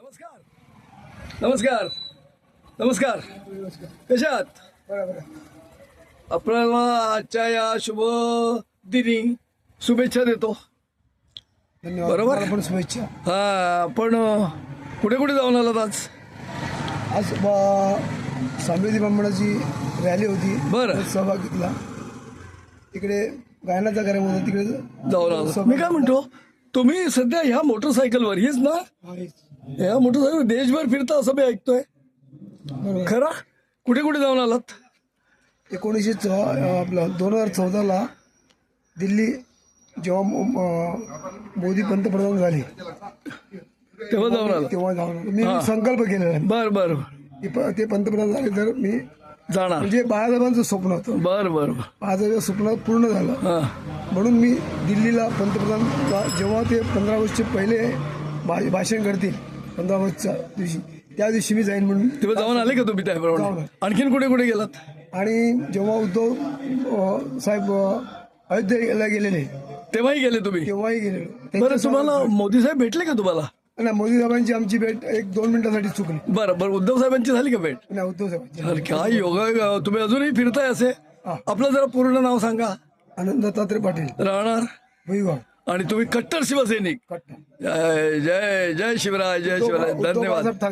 नमस्कार नमस्कार नमस्कार कशा आहात? आपल्याला आजच्या या शुभ दिनी शुभेच्छा देतो. धन्यवाद. बरोबर. मला पण शुभेच्छा. हा पण कुठे कुठे जाऊन आलात आज? आज स्वामी ब्राह्मणाची रॅली होती. बरं. त्यात सहभाग घेतला. तिकडे गायनाचा कार्यक्रम होता, तिकडे जाऊन आलो. मी काय म्हणतो, तुम्ही सध्या ह्या मोटरसायकलवर हीच ना? ह्या मोटरसायकल देशभर फिरता असं मी ऐकतोय. बरोबर. खरा? कुठे कुठे जाऊन आलात? 2014 दिल्ली जेव्हा मोदी पंतप्रधान झाले तेव्हा जाऊन आला? तेव्हा जाऊन आलो. मी हा. संकल्प केलेला आहे. बर बर ते पंतप्रधान झाले तर मी जाणार. म्हणजे बाळासाहेबांचं स्वप्न होतं. बर बर बाळासाहेबांचं स्वप्न पूर्ण झालं. हा म्हणून मी दिल्लीला पंतप्रधान जेव्हा ते 15 ऑगस्टचे पहिले भाषण करतील 15 ऑगस्टच्या दिवशी, त्या दिवशी मी जाईन म्हणून. तेव्हा जाऊन आले का तुम्ही जाऊन त्याप्रमाणे? आलो. आणखीन कुठे कुठे गेलात? आणि जेव्हा उद्धव साहेब अयोध्येला गेलेले तेव्हाही गेले तुम्ही? तेव्हाही गेलेलो. बरं, तुम्हाला मोदी साहेब भेटले का तुम्हाला? नाही, मोदी साहेबांची आमची भेट 1-2 मिनिटासाठी चुकली. बरं बरं, उद्धव साहेबांची झाली का भेट? नाही, उद्धव साहेबांची. अरे काय योगा, तुम्ही अजूनही फिरताय असे? हा. आपलं जरा पूर्ण नाव सांगा. आनंद दत्तात्रय पाटील, राहणार? भुईगाव, आणि तुम्ही कट्टर शिवसैनिक. कट्टा. जय जय जय शिवराय, जय शिवराय. उद्धव धन्यवाद. बाळासाहेब ठाकरे